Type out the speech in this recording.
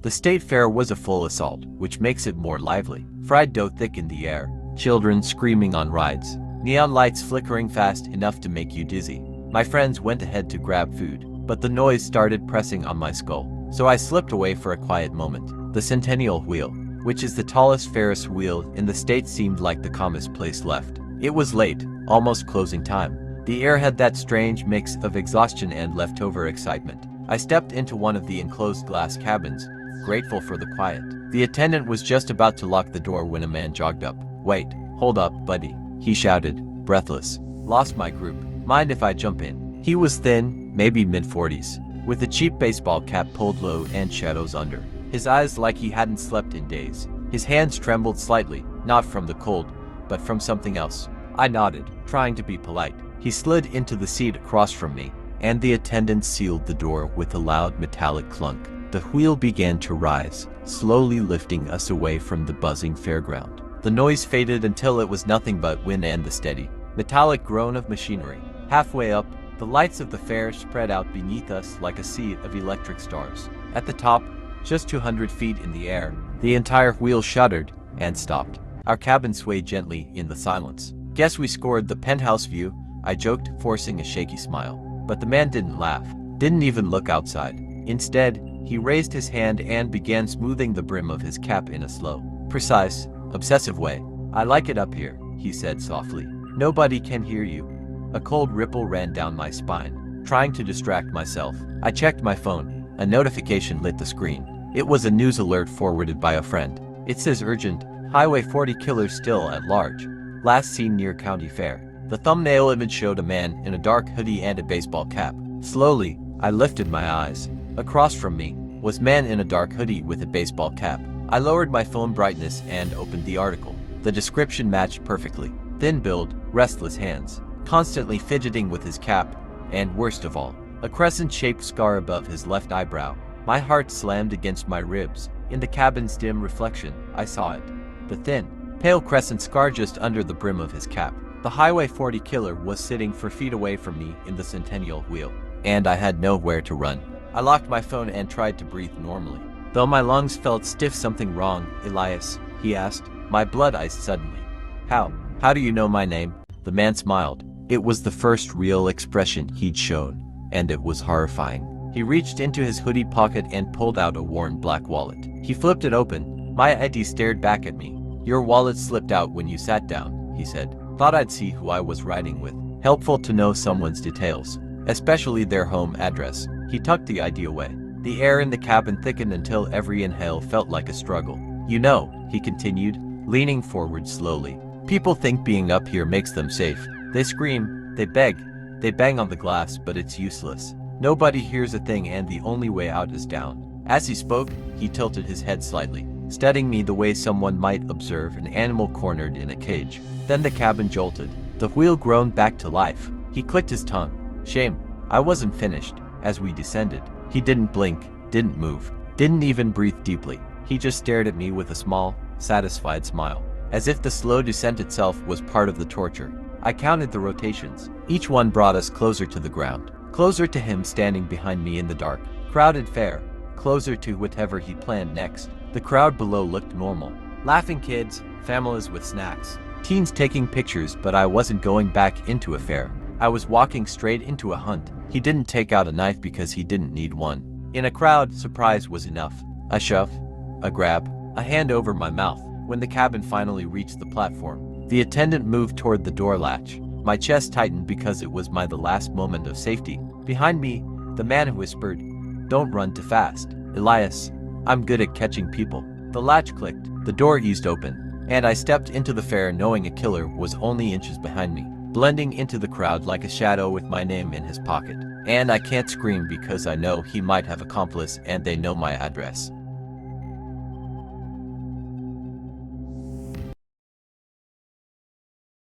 The state fair was a full assault, which makes it more lively. Fried dough thick in the air, children screaming on rides, neon lights flickering fast enough to make you dizzy. My friends went ahead to grab food, but the noise started pressing on my skull, so I slipped away for a quiet moment. The Centennial Wheel, which is the tallest Ferris wheel in the state, seemed like the calmest place left. It was late, almost closing time. The air had that strange mix of exhaustion and leftover excitement. I stepped into one of the enclosed glass cabins, grateful for the quiet. The attendant was just about to lock the door when a man jogged up. "Wait, hold up, buddy," he shouted, breathless. "Lost my group. Mind if I jump in?" He was thin, maybe mid-40s, with a cheap baseball cap pulled low and shadows under. His eyes like he hadn't slept in days. His hands trembled slightly, not from the cold, but from something else. I nodded, trying to be polite. He slid into the seat across from me, and the attendant sealed the door with a loud metallic clunk. The wheel began to rise, slowly lifting us away from the buzzing fairground. The noise faded until it was nothing but wind and the steady, metallic groan of machinery. Halfway up, the lights of the fair spread out beneath us like a sea of electric stars. At the top, just 200 feet in the air, the entire wheel shuddered and stopped. Our cabin swayed gently in the silence. "Guess we scored the penthouse view," I joked, forcing a shaky smile. But the man didn't laugh, didn't even look outside. Instead, he raised his hand and began smoothing the brim of his cap in a slow, precise, obsessive way. "I like it up here," he said softly. "Nobody can hear you." A cold ripple ran down my spine. Trying to distract myself, I checked my phone. A notification lit the screen. It was a news alert forwarded by a friend. It says urgent, Highway 40 killer still at large. Last seen near County Fair. The thumbnail image showed a man in a dark hoodie and a baseball cap. Slowly, I lifted my eyes. Across from me was man in a dark hoodie with a baseball cap. I lowered my phone brightness and opened the article. The description matched perfectly. Thin build, restless hands, constantly fidgeting with his cap, and worst of all, a crescent-shaped scar above his left eyebrow. My heart slammed against my ribs. In the cabin's dim reflection, I saw it. The thin, pale crescent scar just under the brim of his cap. The Highway 40 killer was sitting 4 feet away from me in the Centennial Wheel, and I had nowhere to run. I locked my phone and tried to breathe normally. Though my lungs felt stiff. "Something wrong, Elias?" he asked. My blood iced suddenly. How do you know my name?" The man smiled. It was the first real expression he'd shown, and it was horrifying. He reached into his hoodie pocket and pulled out a worn black wallet. He flipped it open. My ID stared back at me. "Your wallet slipped out when you sat down," he said. "Thought I'd see who I was riding with. Helpful to know someone's details, especially their home address." He tucked the ID away. The air in the cabin thickened until every inhale felt like a struggle. "You know," he continued, leaning forward slowly, "people think being up here makes them safe. They scream, they beg, they bang on the glass, but it's useless. Nobody hears a thing, and the only way out is down." As he spoke, he tilted his head slightly, studying me the way someone might observe an animal cornered in a cage. Then the cabin jolted. The wheel groaned back to life. He clicked his tongue. "Shame." I wasn't finished. As we descended, he didn't blink, didn't move, didn't even breathe deeply. He just stared at me with a small, satisfied smile, as if the slow descent itself was part of the torture. I counted the rotations. Each one brought us closer to the ground, closer to him standing behind me in the dark, crowded fair, closer to whatever he planned next. The crowd below looked normal. Laughing kids, families with snacks, teens taking pictures, but I wasn't going back into a fair. I was walking straight into a hunt. He didn't take out a knife because he didn't need one. In a crowd, surprise was enough. A shove, a grab, a hand over my mouth. When the cabin finally reached the platform, the attendant moved toward the door latch. My chest tightened because it was the last moment of safety. Behind me, the man whispered, "Don't run too fast, Elias. I'm good at catching people." The latch clicked, the door eased open, and I stepped into the fair knowing a killer was only inches behind me, blending into the crowd like a shadow with my name in his pocket. And I can't scream because I know he might have accomplice and they know my address.